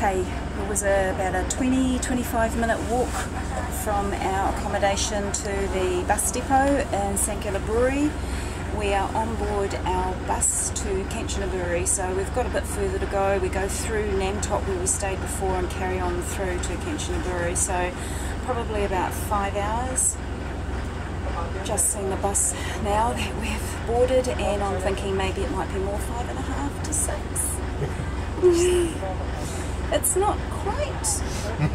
Okay, it was about a 20-25 minute walk from our accommodation to the bus depot in Kanchanaburi. We are on board our bus to Kanchanaburi, so we've got a bit further to go. We go through Namtok where we stayed before and carry on through to Kanchanaburi, so probably about 5 hours. Just seen the bus now that we've boarded, and I'm thinking maybe it might be more 5.5 to 6. It's not quite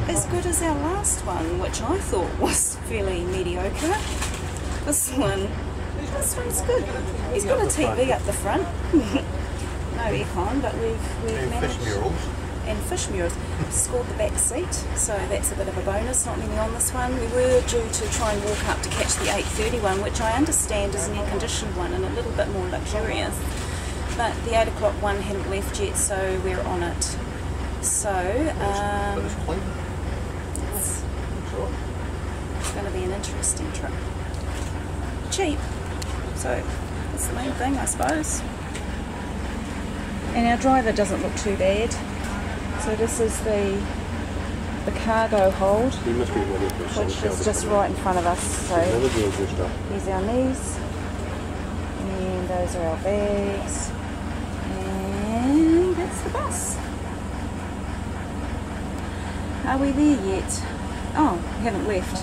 as good as our last one, which I thought was fairly mediocre. This one's good. He's got a TV up the front. No aircon, but we've managed. Fish murals. And fish murals. Scored the back seat, so that's a bit of a bonus. Not many on this one. We were due to try and walk up to catch the 8:30 one, which I understand is an air-conditioned one and a little bit more luxurious. But the 8 o'clock one hadn't left yet, so we're on it. So it's going to be an interesting trip. Cheap, so that's the main thing, I suppose. And our driver doesn't look too bad. So this is the cargo hold, which is just right in front of us. So here's our knees, and those are our bags, and that's the bus. Are we there yet? Oh, we haven't left.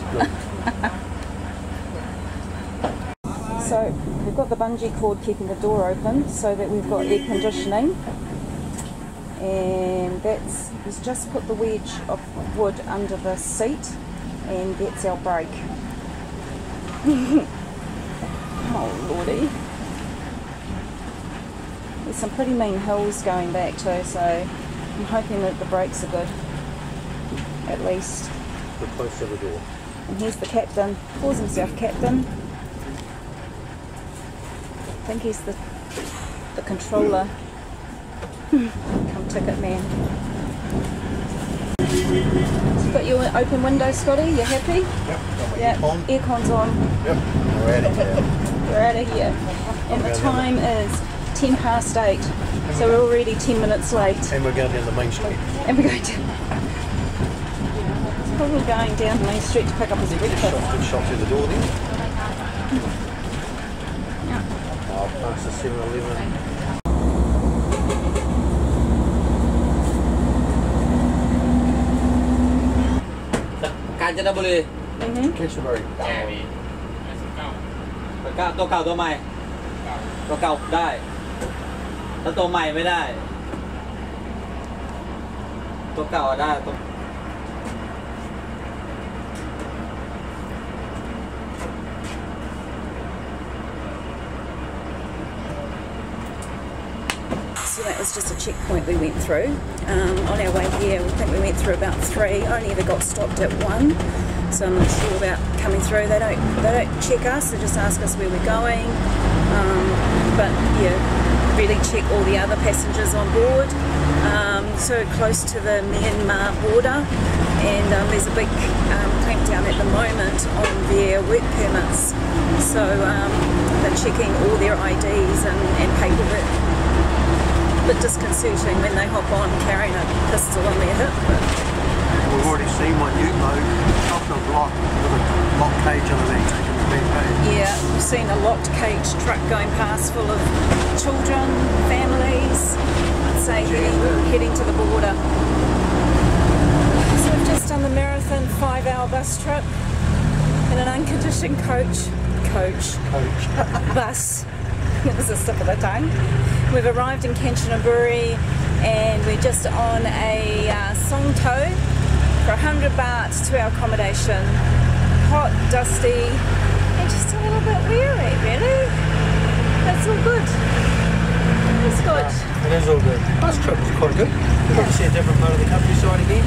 So we've got the bungee cord keeping the door open so that we've got air conditioning, and he's just put the wedge of wood under the seat, and that's our brake. Oh lordy. There's some pretty mean hills going back too, so I'm hoping that the brakes are good. At least. We're close to the door. And here's the captain. Calls himself captain. I think he's the controller. Come ticket man. So got your open window, Scotty? You happy? Yep. Aircon's on. Yep. We're out of here. We're out of here. And the time is 8:10. So we're already 10 minutes late. And we're going down the main street. And we're going down. Probably going down Main Street to pick up his breakfast. Good shot through the door then. Yeah. Oh, past the 7-Eleven. Kanchanaburi. Kanchanaburi. ตัวเก่าตัวใหม่ตัวเก่าได้แล้วตัวใหม่ไม่ได้ตัวเก่าได้ตัว So that was just a checkpoint we went through. On our way here, I think we went through about 3. Only ever got stopped at 1, so I'm not sure about coming through. They don't check us; they just ask us where we're going. But yeah, really check all the other passengers on board. So close to the Myanmar border, and there's a big clampdown at the moment on their work permits. So they're checking all their IDs and paperwork. Bit disconcerting when they hop on carrying a pistol on their hip. But we've already seen one off the block with a locked cage on the back, taking the back page. Yeah, we've seen a locked cage truck going past full of children, families, I'd say heading to the border. So we've just done the marathon 5-hour bus trip in an unconditioned bus. It was a slip of the tongue. We've arrived in Kanchanaburi, and we're just on a song tow for 100 baht to our accommodation. Hot, dusty, and just a little bit weary, really. That's all good. It's good. It is all good. Bus trip was quite good. We got to see a different part of the countryside again.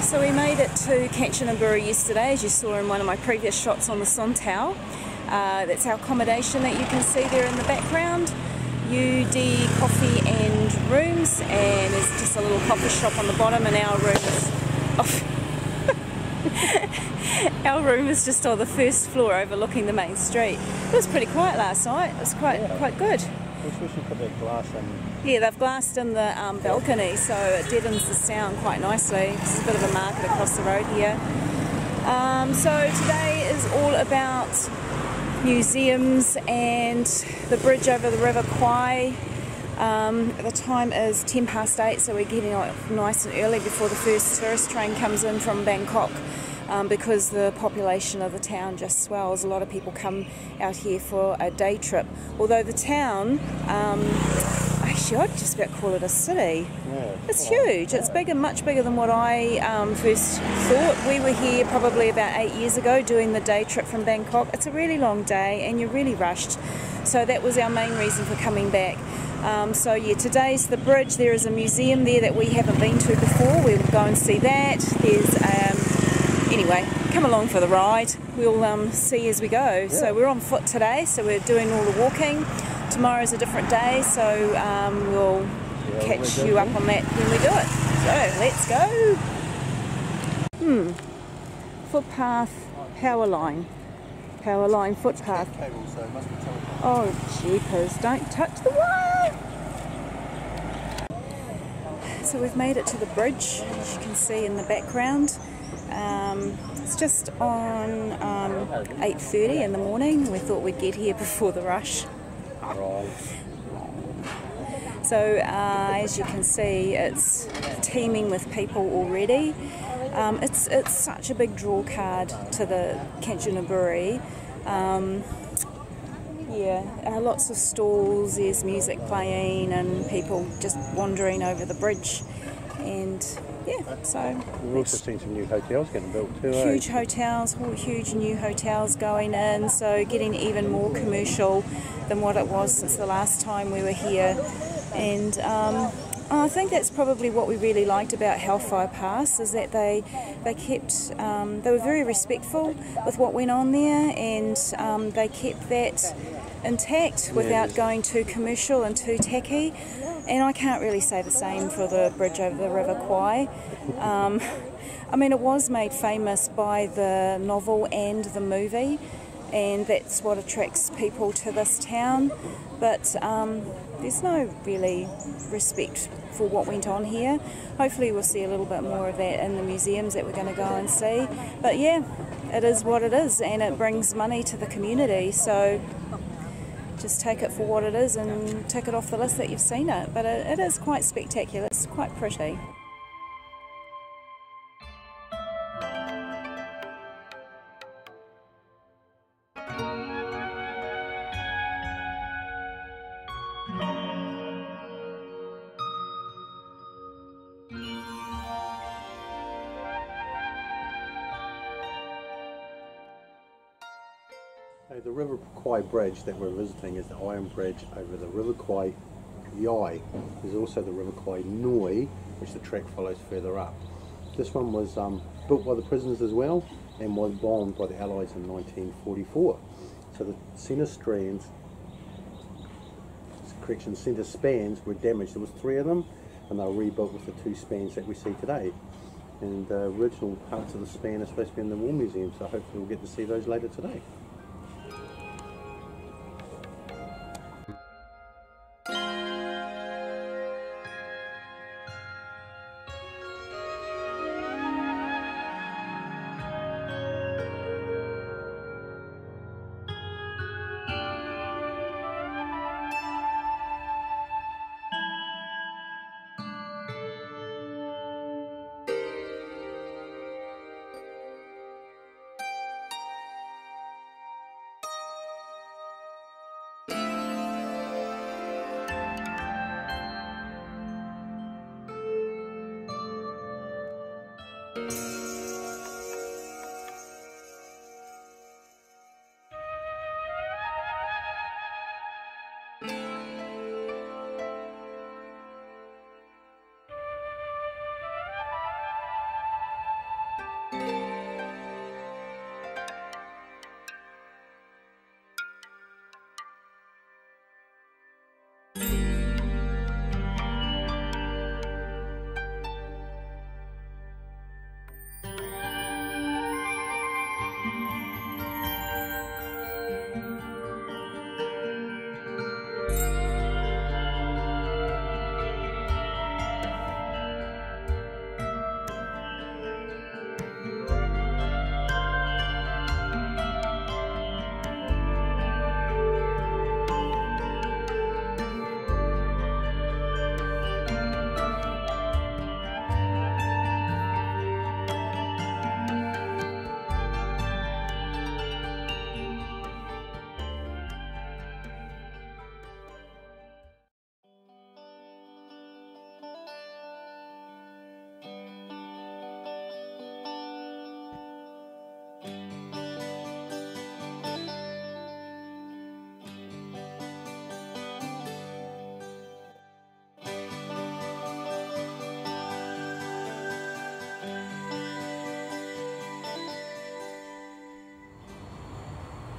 So we made it to Kanchanaburi yesterday, as you saw in one of my previous shots on the Sontao. That's our accommodation that you can see there in the background. UD Coffee and Rooms, and there's just a little coffee shop on the bottom, and our room is our room is just on the first floor overlooking the main street. It was pretty quiet last night. It was quite good. especially put that glass in. Yeah, they've glassed in the balcony, so it deadens the sound quite nicely. There's a bit of a market across the road here. So today is all about museums and the bridge over the River Kwai. The time is 8:10, so we're getting off nice and early before the first tourist train comes in from Bangkok. Because the population of the town just swells. A lot of people come out here for a day trip. Although the town, actually I'd just about call it a city. Yeah. It's huge. It's bigger, much bigger than what I first thought. We were here probably about 8 years ago doing the day trip from Bangkok. It's a really long day and you're really rushed. So that was our main reason for coming back. So yeah, today's the bridge. There is a museum there that we haven't been to before. We'll go and see that. There's anyway, come along for the ride. We'll see as we go. Yeah. So we're on foot today, so we're doing all the walking. Tomorrow's a different day, so we'll catch you up on that when we do it. So let's go. Footpath, power line footpath. Cable, so it must be telephone. Oh jeepers, don't touch the wire! So we've made it to the bridge, as you can see in the background. It's just on 8:30 in the morning. We thought we'd get here before the rush. Right. So as you can see, it's teeming with people already. It's such a big draw card to the Kanchanaburi. Lots of stalls, there's music playing and people just wandering over the bridge. And yeah, so we've also seen some new hotels getting built too. Huge hotels, huge new hotels going in, so getting even more commercial than what it was since the last time we were here. And I think that's probably what we really liked about Hellfire Pass, is that they kept, they were very respectful with what went on there, and they kept that intact without going too commercial and too tacky. And I can't really say the same for the bridge over the River Kwai. I mean, it was made famous by the novel and the movie, and that's what attracts people to this town. But there's no really respect for what went on here. Hopefully we'll see a little bit more of that in the museums that we're going to go and see. But yeah, it is what it is, and it brings money to the community. So just take it for what it is and tick it off the list that you've seen it. But it is quite spectacular. It's quite pretty. The River Kwai Bridge that we're visiting is the iron bridge over the River Kwai Yai. There's also the River Kwai Noi, which the track follows further up. This one was built by the prisoners as well, and was bombed by the Allies in 1944. So the centre spans were damaged. There was 3 of them, and they were rebuilt with the 2 spans that we see today. And the original parts of the span are supposed to be in the War Museum, so hopefully we'll get to see those later today.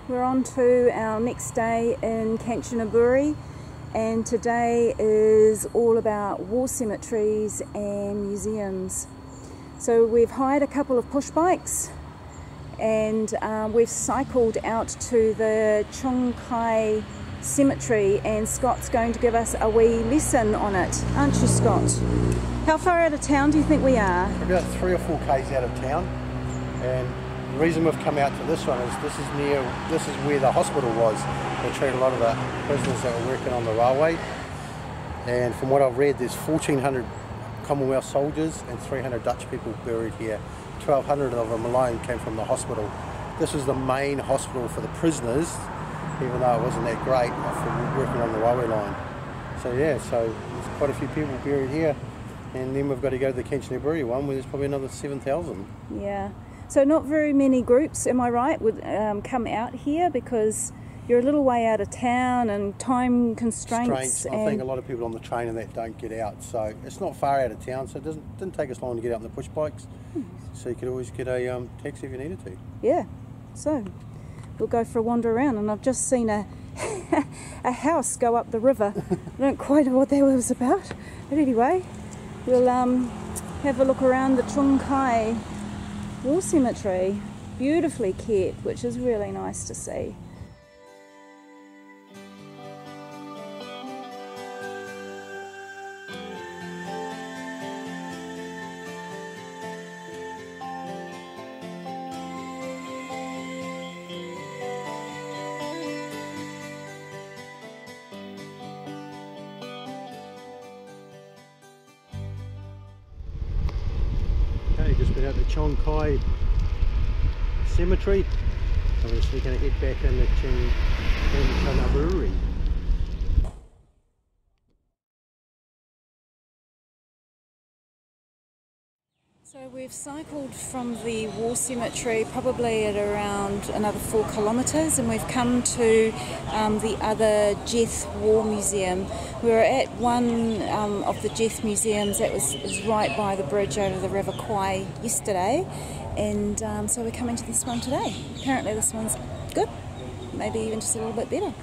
We're on to our next day in Kanchanaburi, and today is all about war cemeteries and museums. So we've hired a couple of push bikes and we've cycled out to the Kwai cemetery, and Scott's going to give us a wee lesson on it, aren't you, Scott? How far out of town do you think we are? About 3 or 4 k's out of town, and the reason we've come out to this one is this is where the hospital was. They treat a lot of the prisoners that were working on the railway, and from what I've read, there's 1,400 Commonwealth soldiers and 300 Dutch people buried here. 1,200 of them alone came from the hospital. This was the main hospital for the prisoners, even though it wasn't that great for working on the railway line. So yeah, so there's quite a few people buried here, and then we've got to go to the Kanchanaburi one where there's probably another 7,000. Yeah, so not very many groups, am I right, would come out here because you're a little way out of town and time constraints. I think a lot of people on the train and that don't get out, so it's not far out of town, so it didn't take us long to get out on the push bikes. So you could always get a taxi if you needed to. Yeah, so we'll go for a wander around, and I've just seen a a house go up the river. I don't quite know what that was about, but anyway, we'll have a look around the Kwai War Cemetery. Beautifully kept, which is really nice to see. Just been out to Kwai cemetery, and we're just going to head back into Kanchanaburi. So we've cycled from the war cemetery probably at around another 4 kilometres, and we've come to the other Death War Museum. We were at one of the Death Museums that was right by the bridge over the River Kwai yesterday, and so we're coming to this one today. Apparently this one's good, maybe even just a little bit better.